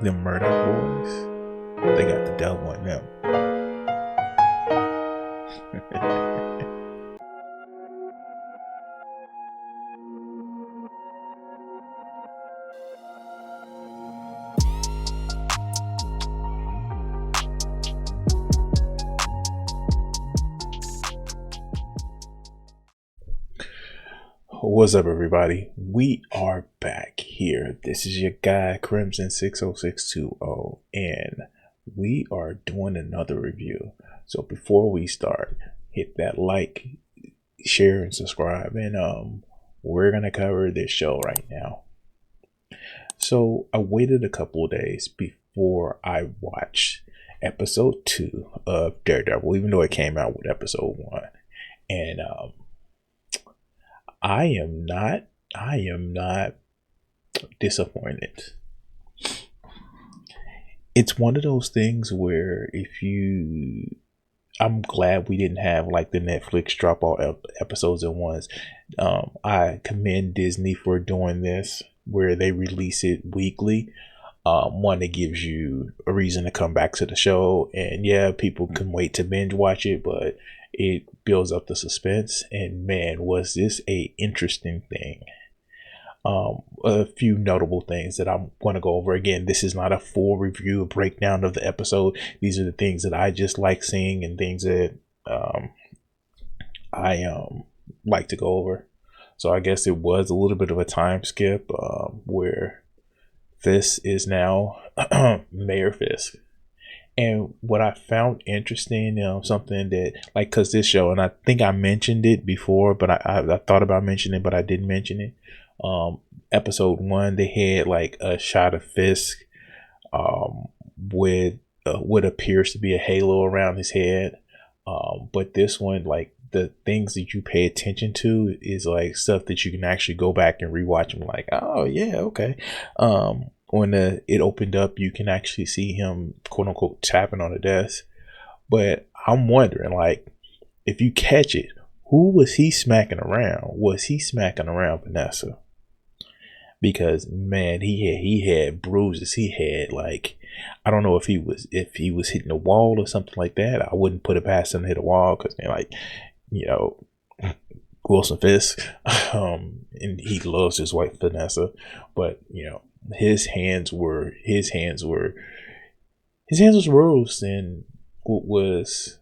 Them Murdoch boys, they got the devil in them. What's up, everybody? We are back here. This is your guy Crimson 60620, and we are doing another review. So before we start, hit that like, share, and subscribe, and we're gonna cover this show right now. So I waited a couple of days before I watched episode 2 of Daredevil, even though it came out with episode 1, and I am not disappointed. It's one of those things where I'm glad we didn't have like the Netflix drop all episodes at once. I commend Disney for doing this, where they release it weekly. One, that gives you a reason to come back to the show, and yeah, people can wait to binge watch it, but it builds up the suspense. And man, was this a interesting thing. A few notable things that I'm going to go over. Again, this is not a full review, a breakdown of the episode. These are the things that I just like seeing and things that I like to go over. So I guess it was a little bit of a time skip where Fisk is now Mayor Fisk. And what I found interesting, something that, like, because this show, and I think I mentioned it before, but I thought about mentioning it, but I didn't mention it. Episode 1, they had like a shot of Fisk with what appears to be a halo around his head. But this one, like, the things that you pay attention to is like stuff that you can actually go back and rewatch and like, oh yeah, okay. When it opened up, you can actually see him, quote unquote, tapping on the desk. But I'm wondering, like, if you catch it, who was he smacking around? Was he smacking around Vanessa? Because man, he had bruises. He had, like, I don't know if he was hitting the wall or something like that. I wouldn't put it past him to hit a wall, because they're like, Wilson Fisk, and he loves his wife Vanessa, but his hands were bruised. And what was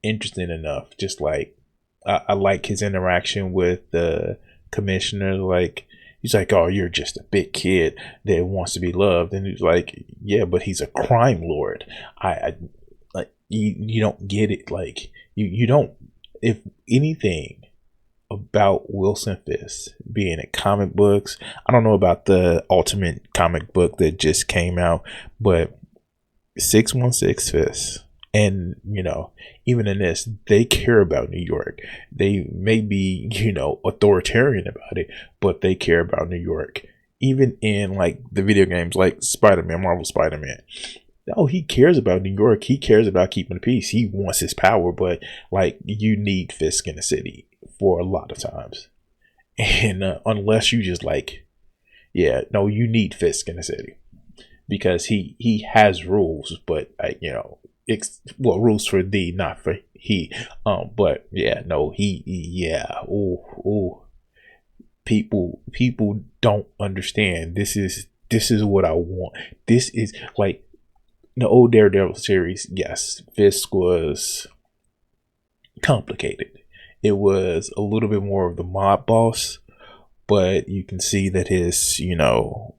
interesting enough, just like I like his interaction with the commissioner. Like, he's like, oh, you're just a big kid that wants to be loved. And he's like, yeah, but he's a crime lord. I like, you don't get it. Like, you don't, if anything about Wilson Fisk being in comic books, I don't know about the ultimate comic book that just came out, but 616 Fisk, and even in this, they care about New York. They may be authoritarian about it, but they care about New York. Even in like the video games like Spider-Man, Marvel Spider-Man, oh, he cares about New York. He cares about keeping the peace. He wants his power, but like, you need Fisk in the city for a lot of times. And unless you just like, yeah, no, you need Fisk in the city, because he has rules, but rules for thee, not for he. But yeah, no, people don't understand. This is what I want. This is like the old Daredevil series. Yes, Fisk was complicated. It was a little bit more of the mob boss, but you can see that his,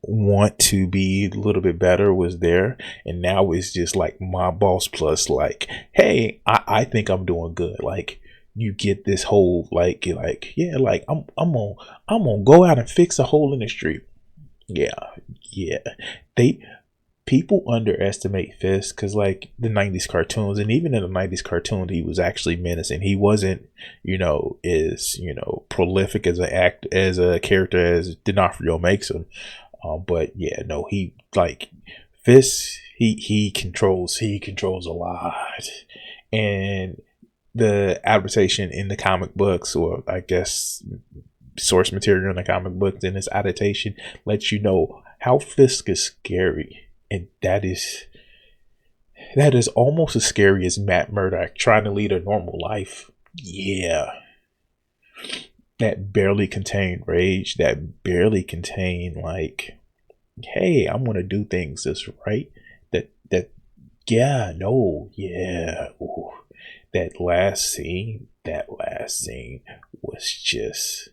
want to be a little bit better was there. And now it's just like mob boss plus like, hey, I think I'm doing good. Like, you get this whole yeah, like I'm gonna go out and fix a hole in the street. Yeah. People underestimate Fisk because, like, the 90s cartoons, and even in the 90s cartoon, he was actually menacing. He wasn't, as prolific as a character as D'Onofrio makes him. But yeah, no, he, like, Fisk, he controls a lot. And the adaptation in the comic books, or I guess source material in the comic books in this adaptation, lets you know how Fisk is scary. And that is almost as scary as Matt Murdock trying to lead a normal life. Yeah. That barely contained rage, that barely contained like, hey, I'm gonna do things this right. That yeah, no, yeah. Ooh. That last scene was just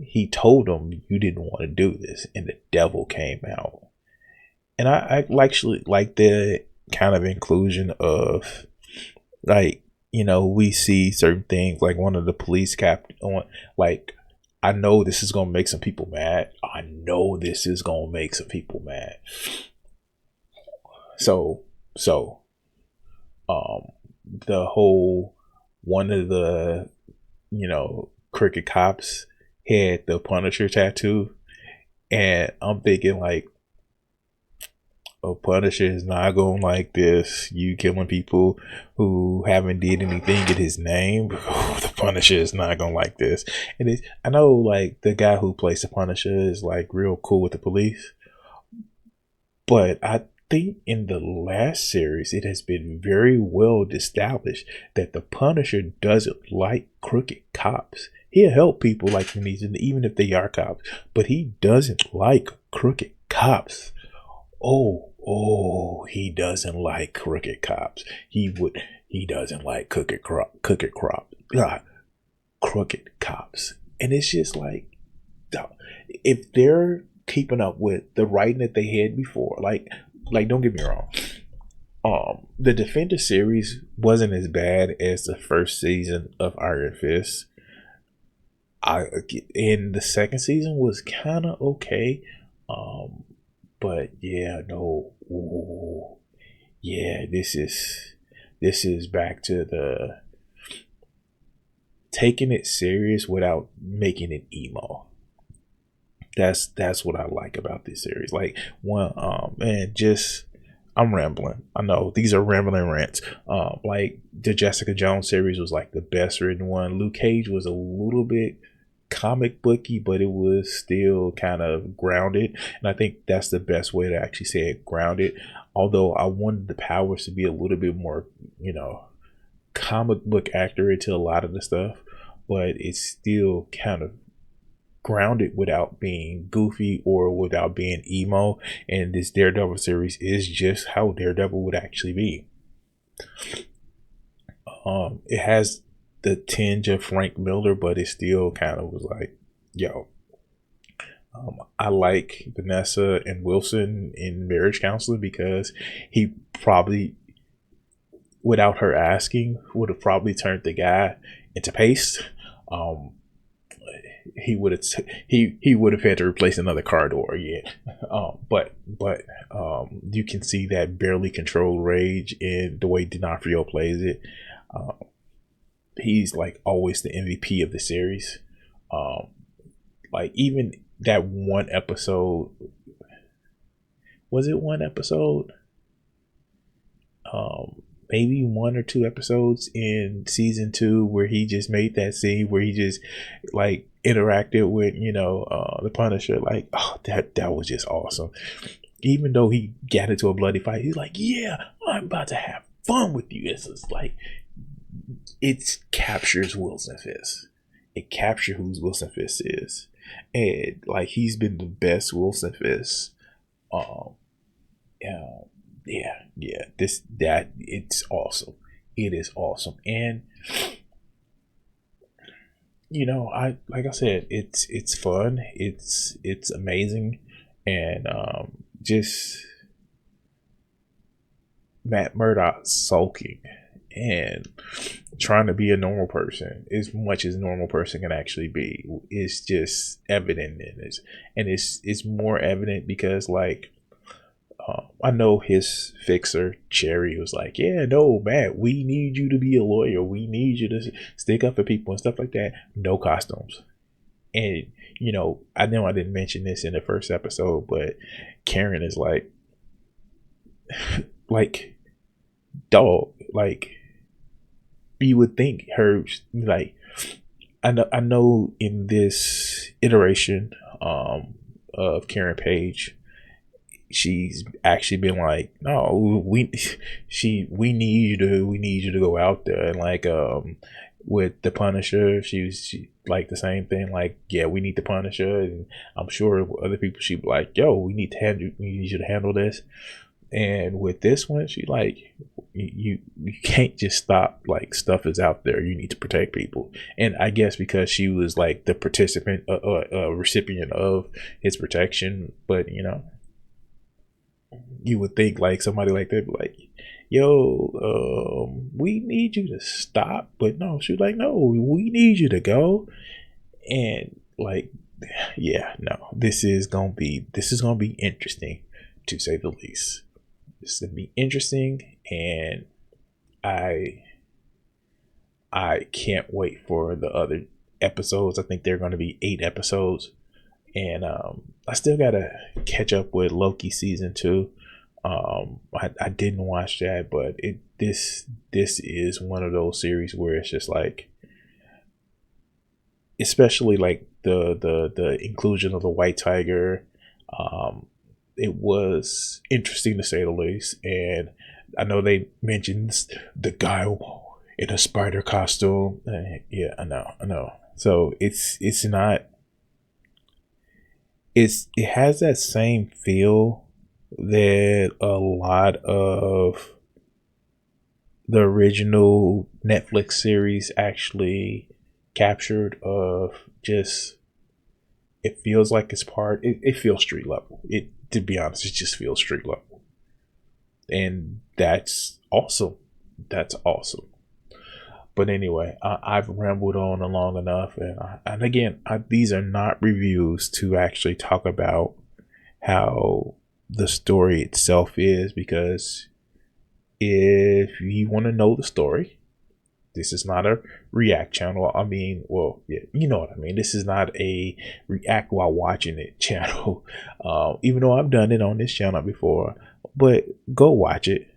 he told him you didn't want to do this, and the devil came out. And I actually like the kind of inclusion of like, we see certain things like one of the police captain on, like, I know this is gonna make some people mad. So the whole one of the crooked cops had the Punisher tattoo, and I'm thinking like, a Punisher is not going like this. You killing people who haven't did anything in his name. The Punisher is not going like this. And I know like the guy who plays the Punisher is like real cool with the police, but I think in the last series it has been very well established that the Punisher doesn't like crooked cops. He'll help people like when he's in, even if they are cops, but he doesn't like crooked cops. He doesn't like crooked cops. He doesn't like crooked cops. And it's just like, if they're keeping up with the writing that they had before, like don't get me wrong, the Defender series wasn't as bad as the first season of Iron Fist. And the second season was kind of okay. But yeah, no, ooh, yeah, this is back to the taking it serious without making it emo. That's what I like about this series. Like, one, man, just, I'm rambling. I know these are rambling rants. Like the Jessica Jones series was like the best written one. Luke Cage was a little bit comic booky, but it was still kind of grounded, and I think that's the best way to actually say it, grounded. Although I wanted the powers to be a little bit more, comic book accurate to a lot of the stuff, but it's still kind of grounded without being goofy or without being emo. And this Daredevil series is just how Daredevil would actually be. It has the tinge of Frank Miller, but it still kind of was like, yo, I like Vanessa and Wilson in Marriage Counseling because he probably, without her asking, would have probably turned the guy into paste. He would have had to replace another car door, yeah. But you can see that barely controlled rage in the way D'Onofrio plays it. He's like always the MVP of the series. Like even that one episode, was it one episode? Maybe one or two episodes in season 2 where he just made that scene where he just like interacted with the Punisher. Like, oh, that was just awesome. Even though he got into a bloody fight, he's like, yeah, I'm about to have fun with you. It's just like, it captures Wilson Fisk. It captures who Wilson Fisk is, and like he's been the best Wilson Fisk. It's awesome. It is awesome, and I like I said, it's fun. It's amazing, and just Matt Murdock sulking and trying to be a normal person as much as a normal person can actually be is just evident in this, and it's more evident because like I know his fixer Cherry was like, yeah, no, Matt, we need you to be a lawyer, we need you to stick up for people and stuff like that. No costumes. And I know I didn't mention this in the first episode, but Karen is like like, dog, like, you would think her, like, I know in this iteration of Karen Page. She's actually been like, no, we need you to go out there. And like with the Punisher, she like the same thing, like, yeah, we need the Punisher. And I'm sure other people, she'd be like, yo, we need you to handle this. And with this one, she like, you can't just stop, like, stuff is out there, you need to protect people. And I guess because she was like the participant, recipient of his protection. But you know, you would think like somebody like that be like, yo, we need you to stop. But no, she was like, no, we need you to go. And like, yeah, no, this is gonna be interesting, to say the least. This is gonna be interesting, and I can't wait for the other episodes. I think they're going to be 8 episodes, and I still gotta catch up with Loki season 2. I didn't watch that, but this is one of those series where it's just like, especially like the inclusion of the White Tiger. It was interesting, to say the least. And I know they mentioned the guy in a spider costume. Yeah, I know. So it has that same feel that a lot of the original Netflix series actually captured, of just, it feels like it's it feels street level. To be honest, it just feels street level. And that's awesome. But anyway, I've rambled on long enough. And again, these are not reviews to actually talk about how the story itself is, because if you want to know the story, this is not a react channel. I mean, well, yeah, you know what I mean. This is not a react while watching it channel. Even though I've done it on this channel before, but go watch it.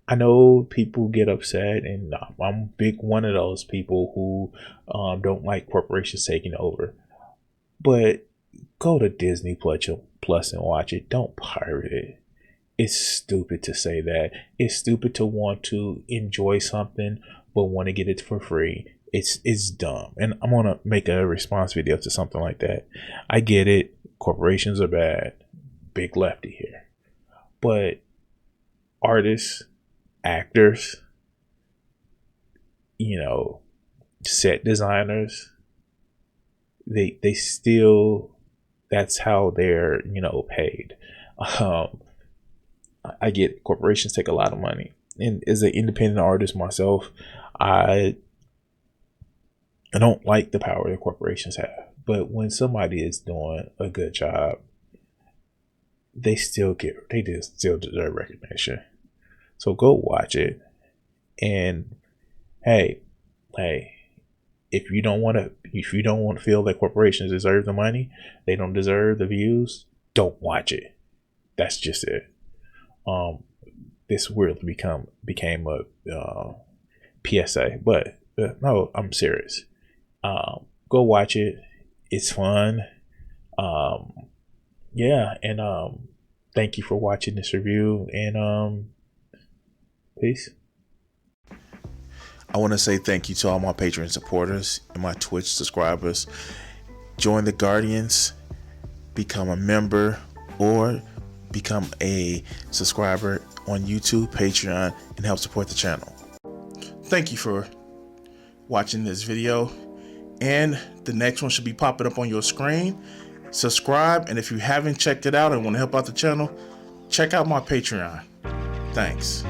I know people get upset, and I'm big one of those people who don't like corporations taking over. But go to Disney Plus and watch it. Don't pirate it. It's stupid to say that. It's stupid to want to enjoy something but want to get it for free. It's dumb. And I'm gonna make a response video to something like that. I get it. Corporations are bad. Big lefty here. But artists, actors, you know, set designers, they still, that's how they're, you know, paid. I get corporations take a lot of money, and as an independent artist myself, I don't like the power that corporations have. But when somebody is doing a good job, they still deserve recognition. So go watch it. And hey, if you don't want to feel that corporations deserve the money, they don't deserve the views, don't watch it. That's just it. This really became a PSA, but no, I'm serious. Go watch it. It's fun. Yeah, and thank you for watching this review, and peace. I want to say thank you to all my Patreon supporters and my Twitch subscribers. Join the Guardians, become a member, or become a subscriber on YouTube, Patreon, and help support the channel. Thank you for watching this video, and the next one should be popping up on your screen. Subscribe, and if you haven't checked it out and want to help out the channel, check out my Patreon. Thanks.